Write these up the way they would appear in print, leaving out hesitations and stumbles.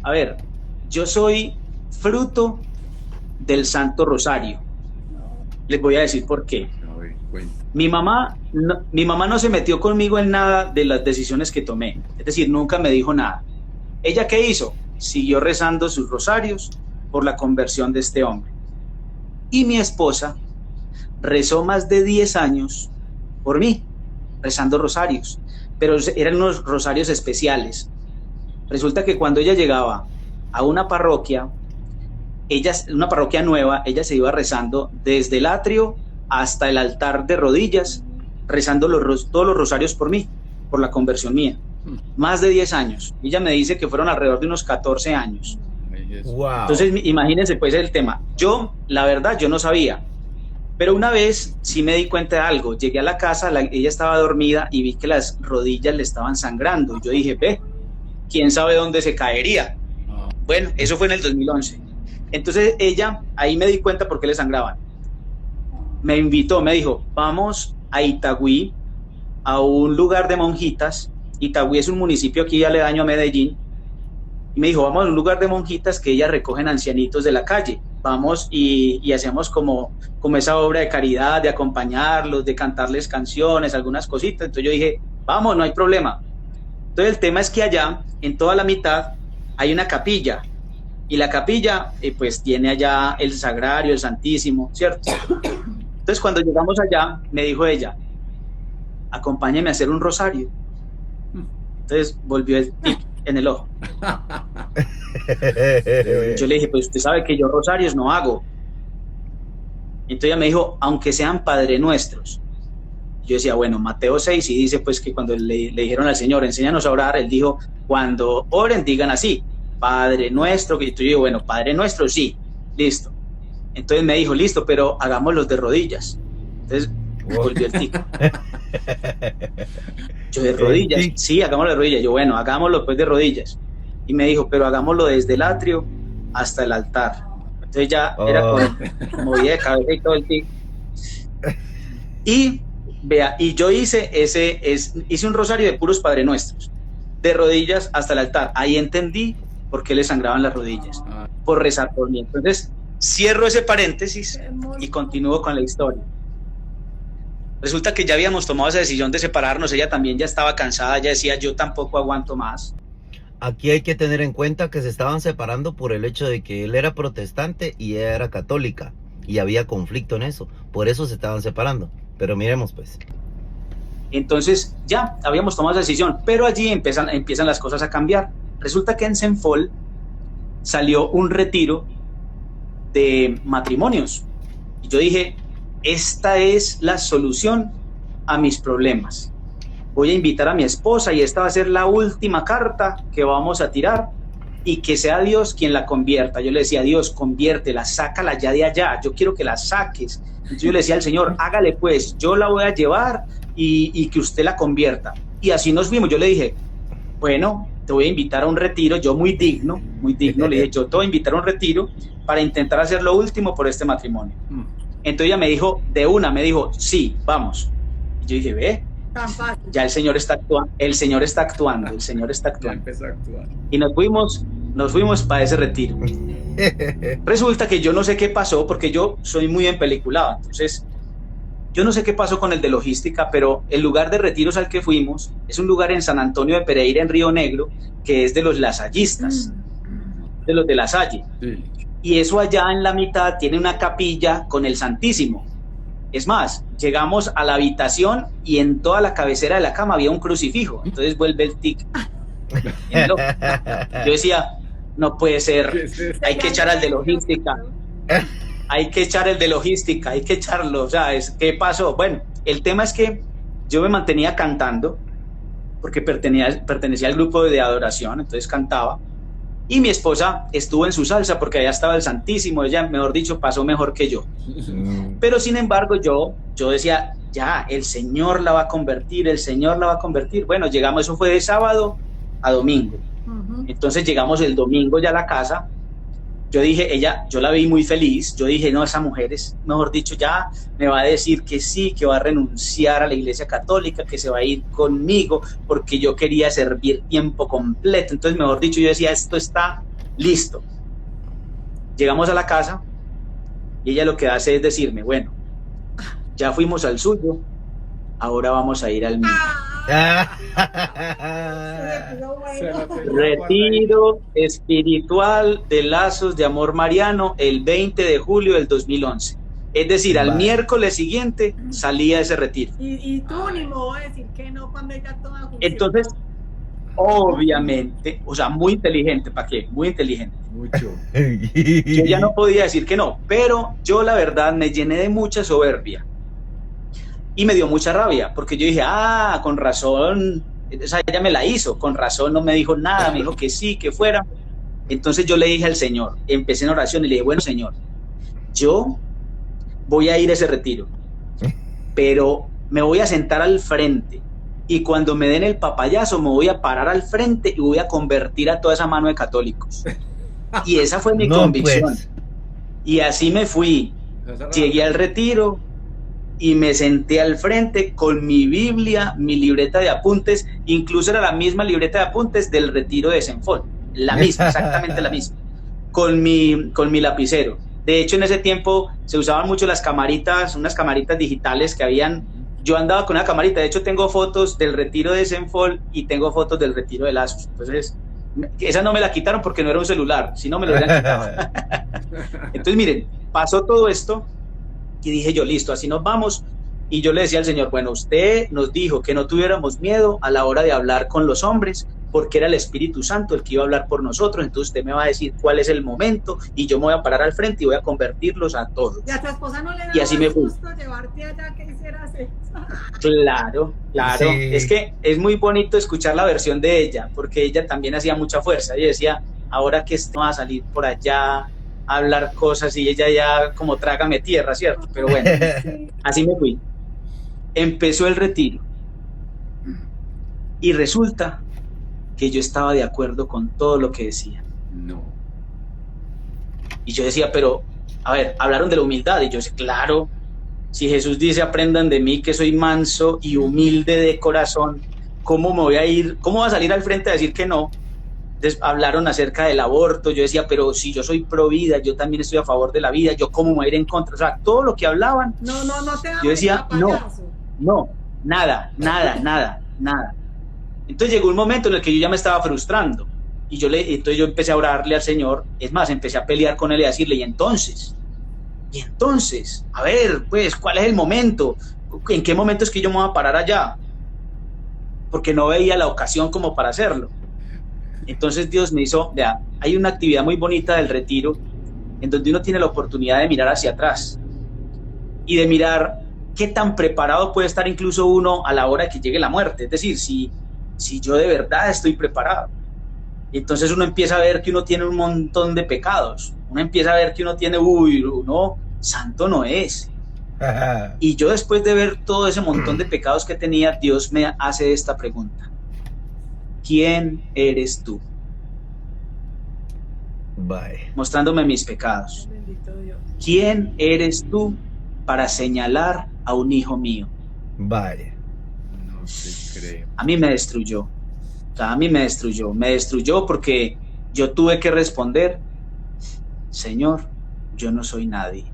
A ver, yo soy fruto del Santo Rosario. Les voy a decir por qué. A ver, cuenta. Mi mamá no se metió conmigo en nada de las decisiones que tomé. Es decir, nunca me dijo nada. ¿Ella qué hizo? Siguió rezando sus rosarios por la conversión de este hombre. Y mi esposa rezó más de 10 años por mí, rezando rosarios. Pero eran unos rosarios especiales. Resulta que cuando ella llegaba a una parroquia nueva, ella se iba rezando desde el atrio hasta el altar de rodillas, rezando todos los rosarios por mí, por la conversión mía. Más de 10 años. Ella me dice que fueron alrededor de unos 14 años. Wow. Entonces, imagínense pues el tema. Yo, la verdad, yo no sabía. Pero una vez sí me di cuenta de algo. Llegué a la casa, ella estaba dormida y vi que las rodillas le estaban sangrando. Yo dije, ve, quién sabe dónde se caería. Bueno, eso fue en el 2011. Entonces ella, ahí me di cuenta por qué le sangraban. Me invitó, me dijo, vamos a Itagüí, a un lugar de monjitas. Itagüí es un municipio aquí aledaño a Medellín. Y me dijo, vamos a un lugar de monjitas que ellas recogen ancianitos de la calle. Vamos y hacemos como esa obra de caridad, de acompañarlos, de cantarles canciones, algunas cositas. Entonces yo dije, vamos, no hay problema. Entonces el tema es que allá, en toda la mitad, hay una capilla. Y la capilla, pues tiene allá el sagrario, el santísimo, ¿cierto? Entonces cuando llegamos allá, me dijo ella, acompáñeme a hacer un rosario. Entonces volvió el tic en el ojo. Yo le dije, pues usted sabe que yo rosarios no hago. Entonces ella me dijo, aunque sean Padre Nuestros. Yo decía, bueno, Mateo 6 y dice pues que cuando le dijeron al Señor, enséñanos a orar, él dijo, cuando oren digan así, Padre Nuestro, que yo digo, bueno, Padre Nuestro, sí, listo. Entonces me dijo, listo, pero hagámoslos de rodillas. Entonces volvió el tic. Yo de rodillas, sí, hagámoslo de rodillas. Yo, bueno, hagámoslo pues de rodillas. Y me dijo, pero hagámoslo desde el atrio hasta el altar. Entonces ya era como movida de cabeza y todo el tic. Y vea, y yo hice un rosario de puros Padre Nuestros, de rodillas hasta el altar. Ahí entendí por qué le sangraban las rodillas, por rezar por mí. Entonces cierro ese paréntesis y continúo con la historia. Resulta que ya habíamos tomado esa decisión de separarnos, ella también ya estaba cansada, ella decía, yo tampoco aguanto más. Aquí hay que tener en cuenta que se estaban separando por el hecho de que él era protestante y ella era católica, y había conflicto en eso, por eso se estaban separando, pero miremos pues. Entonces ya habíamos tomado esa decisión, pero allí empiezan las cosas a cambiar. Resulta que en Senfol salió un retiro de matrimonios, y yo dije, esta es la solución a mis problemas. Voy a invitar a mi esposa y esta va a ser la última carta que vamos a tirar y que sea Dios quien la convierta. Yo le decía, Dios, conviértela, sácala ya de allá, yo quiero que la saques. Entonces yo le decía al Señor, hágale pues, yo la voy a llevar y que usted la convierta. Y así nos fuimos. Yo le dije, bueno, te voy a invitar a un retiro, yo muy digno, le dije, yo te voy a invitar a un retiro para intentar hacer lo último por este matrimonio. Entonces ella me dijo, me dijo, sí, vamos. Y yo dije, ve, ya el Señor está actuando, el Señor está actuando. Ya empezó a actuar. Y nos fuimos para ese retiro. Resulta que yo no sé qué pasó, porque yo soy muy empeliculado, entonces yo no sé qué pasó con el de logística, pero el lugar de retiros al que fuimos es un lugar en San Antonio de Pereira, en Río Negro, que es de los lasallistas, de los de La Salle. Sí. Y eso allá en la mitad tiene una capilla con el Santísimo. Es más, llegamos a la habitación y en toda la cabecera de la cama había un crucifijo. Entonces vuelve el tic. Yo decía, no puede ser, hay que echar al de logística. Hay que echarlo. O sea, ¿qué pasó? Bueno, el tema es que yo me mantenía cantando porque pertenecía al grupo de adoración, entonces cantaba. Y mi esposa estuvo en su salsa porque allá estaba el Santísimo, ella, mejor dicho, pasó mejor que yo. Pero sin embargo yo decía, ya, el Señor la va a convertir. Bueno, llegamos, eso fue de sábado a domingo. Entonces llegamos el domingo ya a la casa. Yo dije, yo la vi muy feliz. Yo dije, no, esa mujer es, mejor dicho, ya me va a decir que sí, que va a renunciar a la Iglesia Católica, que se va a ir conmigo, porque yo quería servir tiempo completo. Entonces, mejor dicho, yo decía, esto está Listo. Llegamos a la casa y ella lo que hace es decirme, bueno, ya fuimos al suyo, ahora vamos a ir al mío. Retiro espiritual de lazos de amor mariano el 20 de julio del 2011. Es decir, al miércoles siguiente salía ese retiro. Y tú ni modo de decir que no cuando ella toda funciona. Entonces, obviamente, o sea, muy inteligente, ¿para qué? Muy inteligente. Mucho. Yo ya no podía decir que no, pero yo la verdad me llené de mucha soberbia y me dio mucha rabia, porque yo dije, con razón, o sea, ella me la hizo, con razón no me dijo nada, me dijo que sí, que fuera. Entonces yo le dije al Señor, empecé en oración y le dije, bueno, Señor, yo voy a ir a ese retiro, pero me voy a sentar al frente y cuando me den el papayazo me voy a parar al frente y voy a convertir a toda esa mano de católicos. Y esa fue mi convicción. Pues. Y así me fui. Llegué al retiro y me senté al frente con mi Biblia, mi libreta de apuntes, incluso era la misma libreta de apuntes del retiro de Senfol, la misma, exactamente la misma, con mi lapicero. De hecho, en ese tiempo se usaban mucho las camaritas, unas camaritas digitales que habían. Yo andaba con una camarita, de hecho tengo fotos del retiro de Senfol y tengo fotos del retiro de Lazos. Entonces, esa no me la quitaron porque no era un celular, si no me lo hubieran quitado. Entonces, miren, pasó todo esto y dije yo, listo, así nos vamos. Y yo le decía al Señor, bueno, usted nos dijo que no tuviéramos miedo a la hora de hablar con los hombres, porque era el Espíritu Santo el que iba a hablar por nosotros, entonces usted me va a decir cuál es el momento y yo me voy a parar al frente y voy a convertirlos a todos. ¿Y a tu esposa no le y así me fui. Gusto llevarte allá que hicieras eso? Claro, claro. Sí. Es que es muy bonito escuchar la versión de ella, porque ella también hacía mucha fuerza. Ella decía, ahora que esto va a salir por allá a hablar cosas y ella ya como trágame tierra, ¿cierto? Pero bueno, así me fui. Empezó el retiro y resulta que yo estaba de acuerdo con todo lo que decía. No. Y yo decía, pero, a ver, hablaron de la humildad. Y yo decía, claro, si Jesús dice, aprendan de mí que soy manso y humilde de corazón, ¿cómo me voy a ir? ¿Cómo va a salir al frente a decir que no? Entonces, hablaron acerca del aborto. Yo decía, pero si yo soy pro vida, yo también estoy a favor de la vida, ¿yo cómo me voy a ir en contra? O sea, todo lo que hablaban. No te yo decía, no, nada. Entonces llegó un momento en el que yo ya me estaba frustrando y entonces yo empecé a orarle al Señor, es más, empecé a pelear con él y a decirle, y entonces, a ver, pues, ¿cuál es el momento? ¿En qué momento es que yo me voy a parar allá? Porque no veía la ocasión como para hacerlo. Entonces Dios me hizo, vea, hay una actividad muy bonita del retiro en donde uno tiene la oportunidad de mirar hacia atrás y de mirar qué tan preparado puede estar incluso uno a la hora de que llegue la muerte, es decir, si yo de verdad estoy preparado. Y entonces uno empieza a ver que uno tiene un montón de pecados, uno empieza a ver que uno tiene, uno santo no es. Y yo después de ver todo ese montón de pecados que tenía, Dios me hace esta pregunta: ¿quién eres tú? Bye. Mostrándome mis pecados. Bendito Dios. ¿Quién eres tú para señalar a un hijo mío? Vaya. No te creo. A mí me destruyó. O sea, me destruyó porque yo tuve que responder: Señor, yo no soy nadie.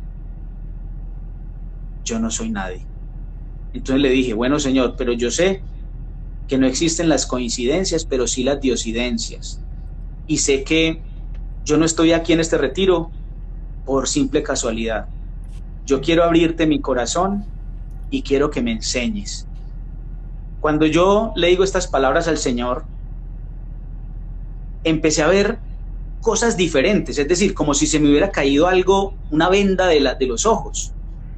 Entonces le dije, bueno, Señor, pero yo sé que no existen las coincidencias, pero sí las diosidencias. Y sé que yo no estoy aquí en este retiro por simple casualidad. Yo quiero abrirte mi corazón y quiero que me enseñes. Cuando yo le digo estas palabras al Señor, empecé a ver cosas diferentes, es decir, como si se me hubiera caído algo, una venda de los ojos,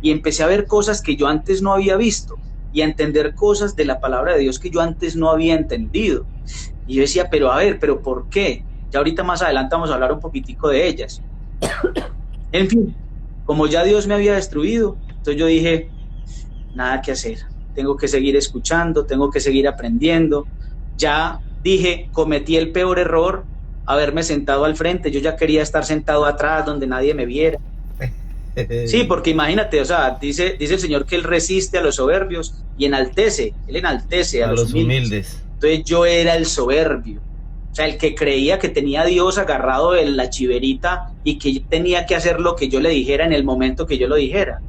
y empecé a ver cosas que yo antes no había visto y a entender cosas de la palabra de Dios que yo antes no había entendido. Y yo decía, pero ¿por qué? Ya ahorita más adelante vamos a hablar un poquitico de ellas. En fin, como ya Dios me había destruido, entonces yo dije, nada que hacer, tengo que seguir escuchando, tengo que seguir aprendiendo. Ya dije, cometí el peor error, haberme sentado al frente. Yo ya quería estar sentado atrás donde nadie me viera. Sí, porque imagínate, o sea, dice el Señor que Él resiste a los soberbios y Él enaltece a los humildes. Entonces yo era el soberbio O sea, el que creía que tenía a Dios agarrado en la chiverita y que tenía que hacer lo que yo le dijera en el momento que yo lo dijera.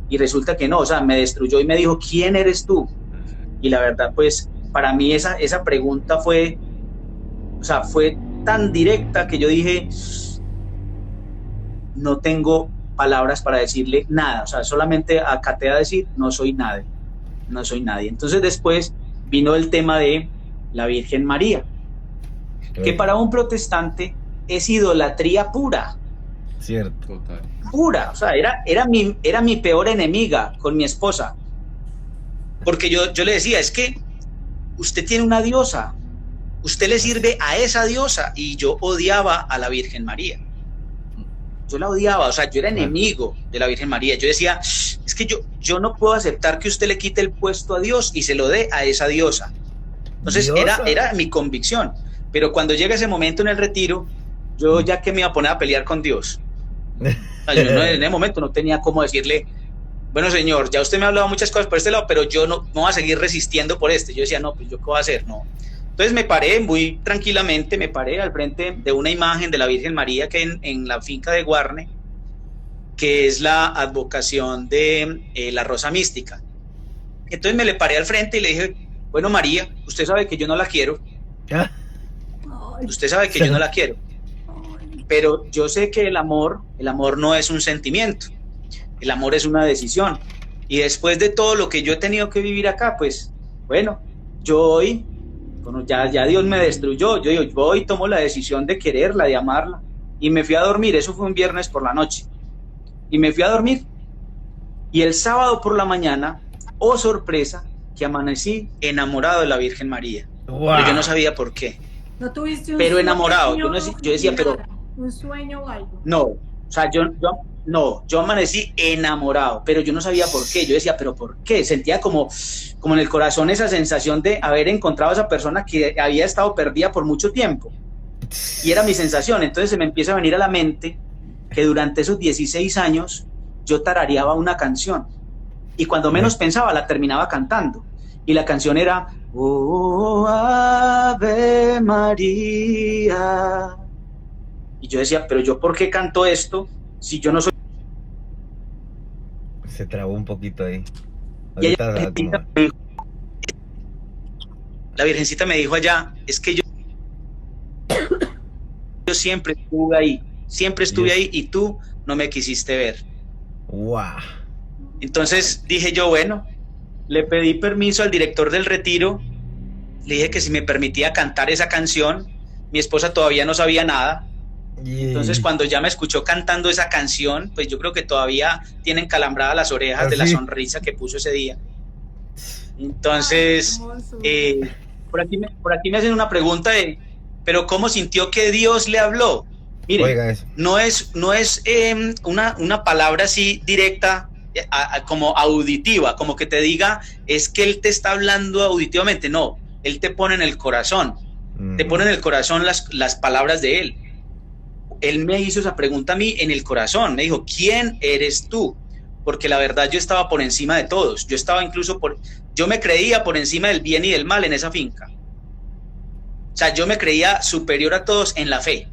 Y resulta que no, o sea, me destruyó y me dijo, ¿quién eres tú? Y la verdad, pues, para mí esa pregunta fue, o sea, fue tan directa que yo dije, no tengo palabras para decirle nada, o sea, solamente acaté a decir, no soy nadie, no soy nadie. Entonces después vino el tema de la Virgen María, que para un protestante es idolatría pura. Cierto. Total. Pura, o sea, era mi peor enemiga con mi esposa, porque yo le decía, es que usted tiene una diosa, usted le sirve a esa diosa, y yo odiaba a la Virgen María, yo la odiaba, o sea, yo era enemigo de la Virgen María. Yo decía, es que yo no puedo aceptar que usted le quite el puesto a Dios y se lo dé a esa diosa. Entonces era mi convicción, pero cuando llega ese momento en el retiro, yo ya que me iba a poner a pelear con Dios. O sea, yo en ese momento no tenía cómo decirle, bueno, señor, ya usted me ha hablado muchas cosas por este lado, pero yo no voy a seguir resistiendo por este. Yo decía, no, pues yo qué voy a hacer, no. Entonces me paré muy tranquilamente, me paré al frente de una imagen de la Virgen María que en la finca de Guarne, que es la advocación de la Rosa Mística. Entonces me le paré al frente y le dije, bueno, María, usted sabe que yo no la quiero, usted sabe que yo no la quiero, pero yo sé que el amor no es un sentimiento, el amor es una decisión, y después de todo lo que yo he tenido que vivir acá, pues, bueno, yo hoy, bueno, ya Dios me destruyó, yo digo, voy y tomo la decisión de quererla, de amarla, y me fui a dormir. Eso fue un viernes por la noche, y me fui a dormir, y el sábado por la mañana, oh sorpresa, que amanecí enamorado de la Virgen María. Wow. Pero yo no sabía por qué. ¿No tuviste un pero enamorado, sueño, yo decía, pero un sueño o algo? No, o sea, yo amanecí enamorado, pero yo no sabía por qué. Yo decía, pero ¿por qué? Sentía como en el corazón esa sensación de haber encontrado a esa persona que había estado perdida por mucho tiempo, y era mi sensación. Entonces se me empieza a venir a la mente que durante esos 16 años yo tarareaba una canción, y cuando menos pensaba la terminaba cantando, y la canción era Oh Ave María, y yo decía, pero yo ¿por qué canto esto si yo no soy? Se trabó un poquito ahí. Y la Virgencita me dijo allá, es que yo siempre estuve ahí y tú no me quisiste ver. Wow. Entonces dije yo, bueno, le pedí permiso al director del retiro, le dije que si me permitía cantar esa canción. Mi esposa todavía no sabía nada. Entonces cuando ya me escuchó cantando esa canción, pues yo creo que todavía tienen calambradas las orejas de la sonrisa que puso ese día. Entonces por aquí me hacen una pregunta de, pero ¿cómo sintió que Dios le habló? Mire, no es una palabra así directa, como auditiva, como que te diga, es que Él te está hablando auditivamente. No, Él te pone en el corazón, te pone en el corazón las palabras de Él. Él me hizo esa pregunta a mí en el corazón, me dijo, ¿quién eres tú? Porque la verdad yo estaba por encima de todos, yo me creía por encima del bien y del mal en esa finca. O sea, yo me creía superior a todos en la fe,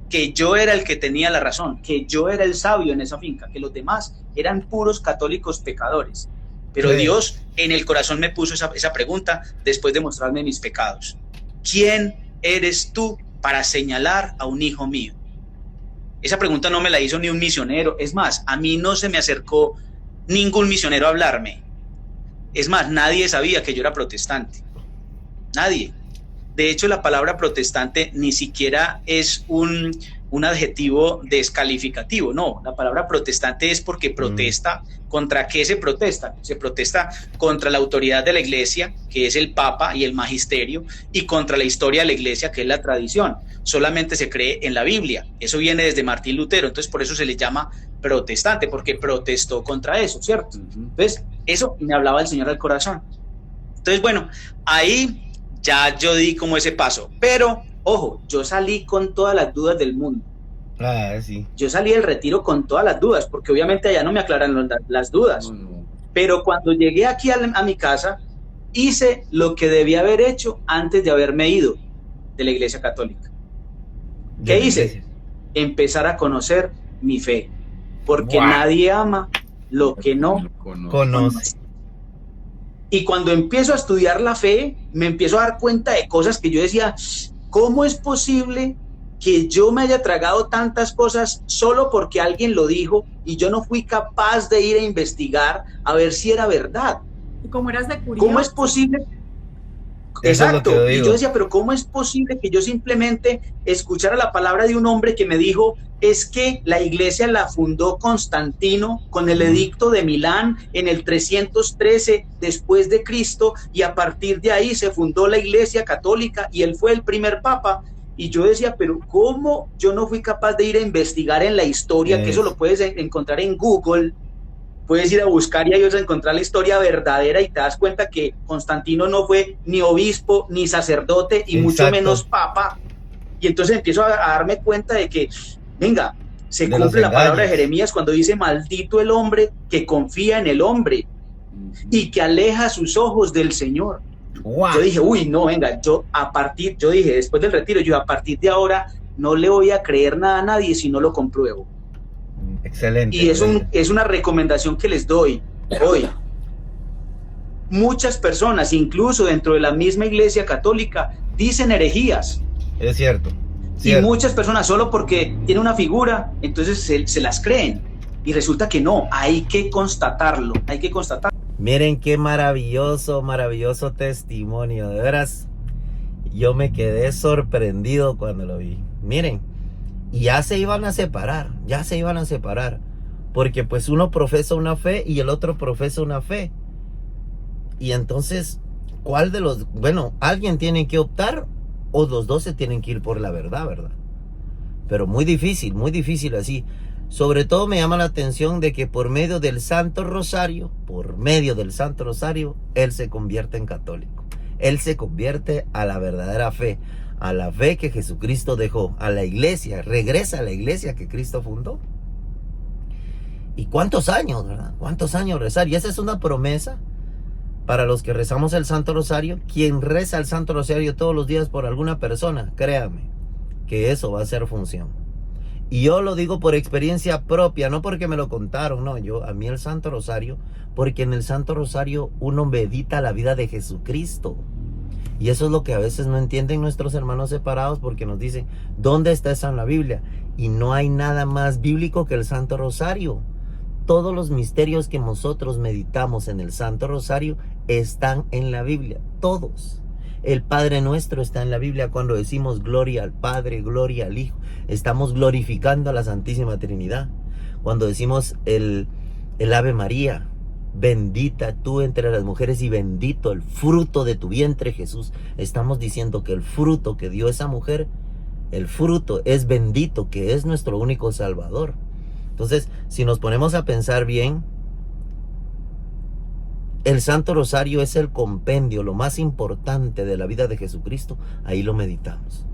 que yo era el que tenía la razón, que yo era el sabio en esa finca, que los demás eran puros católicos pecadores. Pero Dios en el corazón me puso esa pregunta después de mostrarme mis pecados. ¿Quién eres tú para señalar a un hijo mío? Esa pregunta no me la hizo ni un misionero. Es más, a mí no se me acercó ningún misionero a hablarme. Es más, nadie sabía que yo era protestante. Nadie. De hecho, la palabra protestante ni siquiera es un adjetivo descalificativo. No, la palabra protestante es porque protesta. ¿Contra qué se protesta? Se protesta contra la autoridad de la iglesia, que es el Papa y el magisterio, y contra la historia de la iglesia, que es la tradición. Solamente se cree en la Biblia. Eso viene desde Martín Lutero, entonces por eso se le llama protestante, porque protestó contra eso, ¿cierto? Entonces, eso me hablaba el Señor al corazón. Entonces, bueno, ahí ya yo di como ese paso, pero, ojo, yo salí con todas las dudas del mundo. Sí. Yo salí del retiro con todas las dudas, porque obviamente allá no me aclaran las dudas. Pero cuando llegué aquí a mi casa, hice lo que debía haber hecho antes de haberme ido. de la Iglesia Católica. De ¿Qué la hice? iglesia. Empezar a conocer mi fe, porque Wow. nadie ama lo que no Conoce. Conoce. Y cuando empiezo a estudiar la fe, me empiezo a dar cuenta de cosas que yo decía, ¿cómo es posible que yo me haya tragado tantas cosas solo porque alguien lo dijo y yo no fui capaz de ir a investigar a ver si era verdad? Y como eras de curioso. ¿Cómo es posible? Eso es lo que yo Exacto. Y digo. yo decía, pero ¿cómo es posible que yo simplemente escuchara la palabra de un hombre que me dijo, es que la iglesia la fundó Constantino con el edicto de Milán en el 313 después de Cristo, y a partir de ahí se fundó la Iglesia Católica y él fue el primer papa? Y yo decía, pero ¿cómo yo no fui capaz de ir a investigar en la historia? Que eso lo puedes encontrar en Google. Puedes ir a buscar y ahí vas a encontrar la historia verdadera y te das cuenta que Constantino no fue ni obispo, ni sacerdote, y mucho Exacto. menos papa. Y entonces empiezo a darme cuenta de que, venga, se De cumple los la palabra de engaños. Jeremías cuando dice, maldito el hombre que confía en el hombre y que aleja sus ojos del Señor. Wow. Yo dije, uy, no, venga, yo dije, después del retiro, yo a partir de ahora no le voy a creer nada a nadie si no lo compruebo. Excelente. Y es una recomendación que les doy hoy. Muchas personas, incluso dentro de la misma Iglesia Católica, dicen herejías. Es cierto. Y muchas personas, solo porque tiene una figura, entonces se las creen. Y resulta que no, hay que constatarlo, hay que constatarlo. Miren qué maravilloso, maravilloso testimonio. De veras, yo me quedé sorprendido cuando lo vi. Miren, y ya se iban a separar, porque pues uno profesa una fe y el otro profesa una fe. Y entonces, ¿cuál de los? Bueno, alguien tiene que optar o los dos se tienen que ir por la verdad, ¿verdad? Pero muy difícil así. Sobre todo me llama la atención de que por medio del Santo Rosario, él se convierte en católico. Él se convierte a la verdadera fe, a la fe que Jesucristo dejó, a la iglesia, regresa a la iglesia que Cristo fundó. ¿Y cuántos años, verdad? ¿Cuántos años rezar? Y esa es una promesa para los que rezamos el Santo Rosario. Quien reza el Santo Rosario todos los días por alguna persona, créame que eso va a ser función. Y yo lo digo por experiencia propia, no porque me lo contaron, no, a mí el Santo Rosario, porque en el Santo Rosario uno medita la vida de Jesucristo. Y eso es lo que a veces no entienden nuestros hermanos separados, porque nos dicen, ¿dónde está eso en la Biblia? Y no hay nada más bíblico que el Santo Rosario. Todos los misterios que nosotros meditamos en el Santo Rosario están en la Biblia, todos. El Padre Nuestro está en la Biblia. Cuando decimos gloria al Padre, gloria al Hijo, estamos glorificando a la Santísima Trinidad. Cuando decimos el Ave María, bendita tú entre las mujeres y bendito el fruto de tu vientre, Jesús, estamos diciendo que el fruto que dio esa mujer, el fruto es bendito, que es nuestro único Salvador. Entonces, si nos ponemos a pensar bien, el Santo Rosario es el compendio, lo más importante de la vida de Jesucristo. Ahí lo meditamos.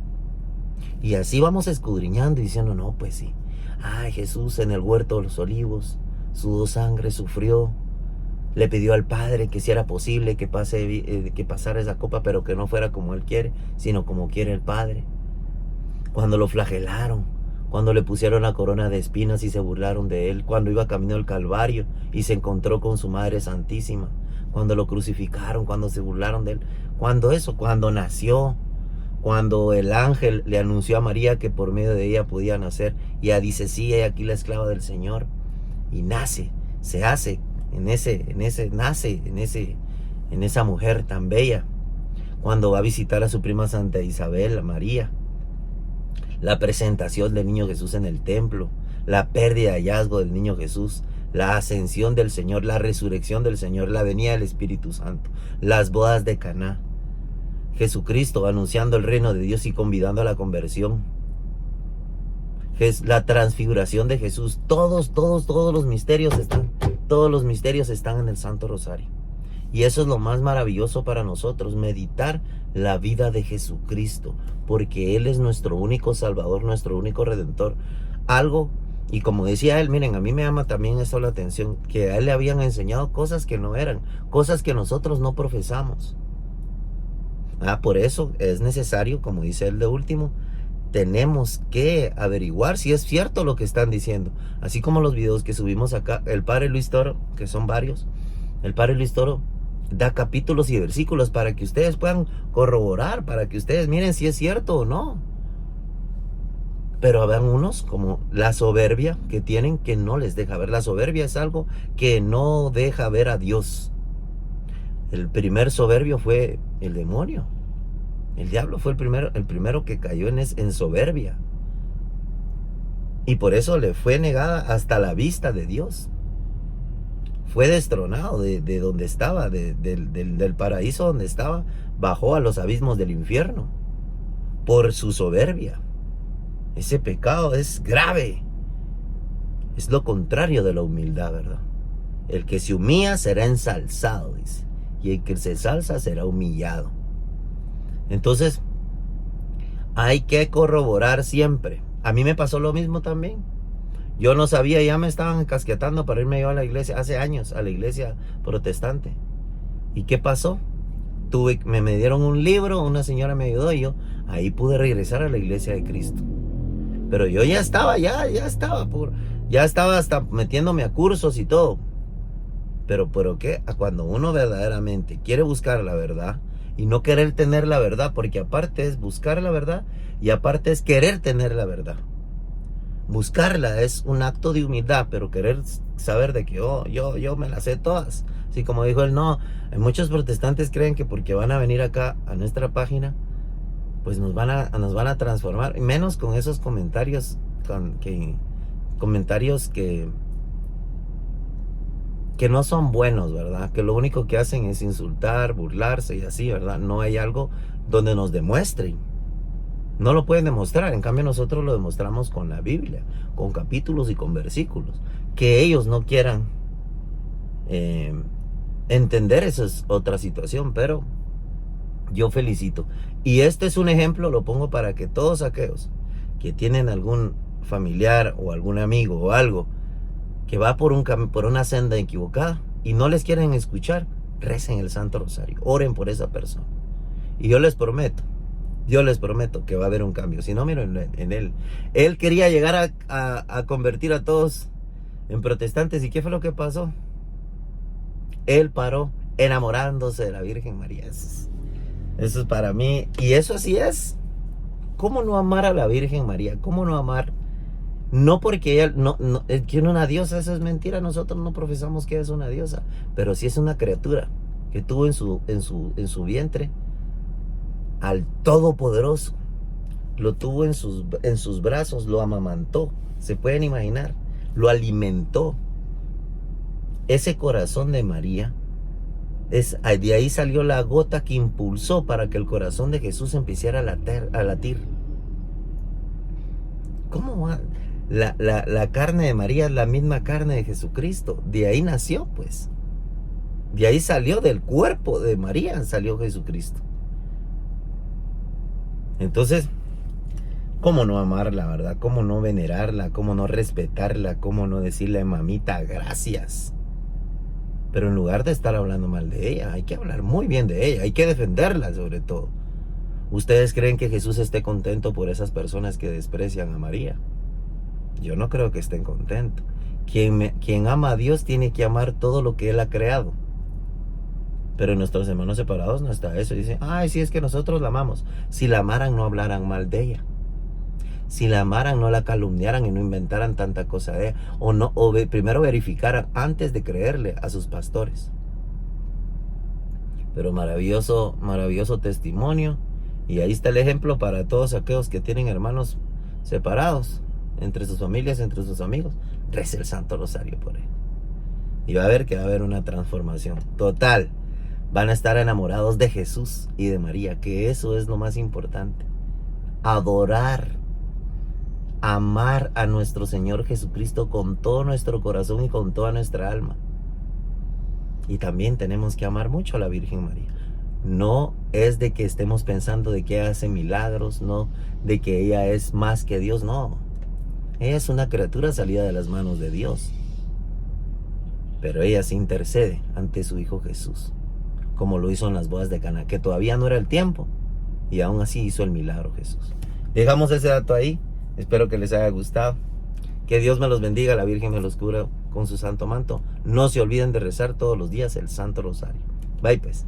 Y así vamos escudriñando y diciendo, no, pues sí. Ay, Jesús en el huerto de los olivos, sudó sangre, sufrió. Le pidió al Padre que si era posible que pasara esa copa, pero que no fuera como Él quiere, sino como quiere el Padre. Cuando lo flagelaron, cuando le pusieron la corona de espinas y se burlaron de Él, cuando iba camino al Calvario y se encontró con su Madre Santísima, cuando lo crucificaron, cuando se burlaron de Él, cuando nació, cuando el ángel le anunció a María que por medio de ella podía nacer, y ella dice, sí, he aquí la esclava del Señor, y nace, se hace nace en esa mujer tan bella. Cuando va a visitar a su prima Santa Isabel, a María, la presentación del niño Jesús en el templo, la pérdida de hallazgo del niño Jesús, la ascensión del Señor, la resurrección del Señor, la venida del Espíritu Santo, las bodas de Caná, Jesucristo anunciando el reino de Dios y convidando a la conversión, la transfiguración de Jesús, todos los misterios están en el Santo Rosario. Y eso es lo más maravilloso para nosotros, meditar la vida de Jesucristo, porque Él es nuestro único Salvador, nuestro único Redentor. Algo, y como decía él, miren, a mí me llama también eso la atención, que a él le habían enseñado cosas que no eran, cosas que nosotros no profesamos. Por eso es necesario, como dice el de último, tenemos que averiguar si es cierto lo que están diciendo. Así como los videos que subimos acá, el padre Luis Toro, que son varios, el padre Luis Toro da capítulos y versículos para que ustedes puedan corroborar, para que ustedes miren si es cierto o no. Pero habrán unos como la soberbia que tienen que no les deja ver. La soberbia es algo que no deja ver a Dios. El primer soberbio fue el demonio. El diablo fue el primero que cayó en soberbia. Y por eso le fue negada hasta la vista de Dios. Fue destronado de donde estaba, del paraíso donde estaba, bajó a los abismos del infierno por su soberbia. Ese pecado es grave. Es lo contrario de la humildad, ¿verdad? El que se humilla será ensalzado, dice. Y el que se ensalza será humillado. Entonces, hay que corroborar siempre. A mí me pasó lo mismo también. Yo no sabía, ya me estaban encasquetando para irme yo a la iglesia, hace años, a la iglesia protestante. ¿Y qué pasó? Me dieron un libro, una señora me ayudó y yo ahí pude regresar a la iglesia de Cristo. Pero yo ya estaba hasta metiéndome a cursos y todo. Pero ¿qué? Cuando uno verdaderamente quiere buscar la verdad y no querer tener la verdad, porque aparte es buscar la verdad y aparte es querer tener la verdad. Buscarla es un acto de humildad, pero querer saber de que yo me las sé todas. Así como dijo él, no, muchos protestantes creen que porque van a venir acá a nuestra página, pues nos van a transformar, y menos con esos comentarios que no son buenos, ¿verdad? Que lo único que hacen es insultar, burlarse y así, ¿verdad? No hay algo donde nos demuestren. No lo pueden demostrar, en cambio nosotros lo demostramos con la Biblia, con capítulos y con versículos. Que ellos no quieran entender, eso es otra situación, pero yo felicito. Y este es un ejemplo, lo pongo para que todos aquellos que tienen algún familiar o algún amigo o algo que va por una senda equivocada y no les quieren escuchar, recen el Santo Rosario, oren por esa persona. Y yo les prometo que va a haber un cambio. Si no, miren en él. Él quería llegar a convertir a todos en protestantes. ¿Y qué fue lo que pasó? Él paró enamorándose de la Virgen María. Eso es para mí. Y eso así es. ¿Cómo no amar a la Virgen María? ¿Cómo no amar? No porque ella no es que una diosa, eso es mentira. Nosotros no profesamos que es una diosa, pero sí es una criatura que tuvo en su vientre al Todopoderoso. Lo tuvo en sus brazos, lo amamantó. Se pueden imaginar, lo alimentó. Ese corazón de María, de ahí salió la gota que impulsó para que el corazón de Jesús empezara a latir. ¿Cómo va? La carne de María es la misma carne de Jesucristo. De ahí nació, pues. De ahí salió, del cuerpo de María salió Jesucristo. Entonces, ¿cómo no amarla, verdad? ¿Cómo no venerarla? ¿Cómo no respetarla? ¿Cómo no decirle, mamita, gracias? Pero en lugar de estar hablando mal de ella, hay que hablar muy bien de ella. Hay que defenderla, sobre todo. ¿Ustedes creen que Jesús esté contento por esas personas que desprecian a María? Yo no creo que estén contentos. Quien ama a Dios tiene que amar todo lo que Él ha creado. Pero en nuestros hermanos separados no está eso. Dicen, ay, sí, es que nosotros la amamos. Si la amaran, no hablaran mal de ella. Si la amaran, no la calumniaran y no inventaran tanta cosa de ella. Primero verificaran antes de creerle a sus pastores. Pero maravilloso testimonio. Y ahí está el ejemplo para todos aquellos que tienen hermanos separados, entre sus familias, entre sus amigos. Rece el Santo Rosario por él. Y va a ver que va a haber una transformación total. Van a estar enamorados de Jesús y de María, que eso es lo más importante. Adorar, amar a nuestro Señor Jesucristo con todo nuestro corazón y con toda nuestra alma. Y también tenemos que amar mucho a la Virgen María. No es de que estemos pensando de que ella hace milagros, no de que ella es más que Dios, no. Ella es una criatura salida de las manos de Dios. Pero ella se intercede ante su Hijo Jesús. como lo hizo en las bodas de Caná, que todavía no era el tiempo, y aún así hizo el milagro Jesús. Dejamos ese dato ahí, espero que les haya gustado. Que Dios me los bendiga, la Virgen me los cubra con su santo manto. No se olviden de rezar todos los días el Santo Rosario. Bye pues.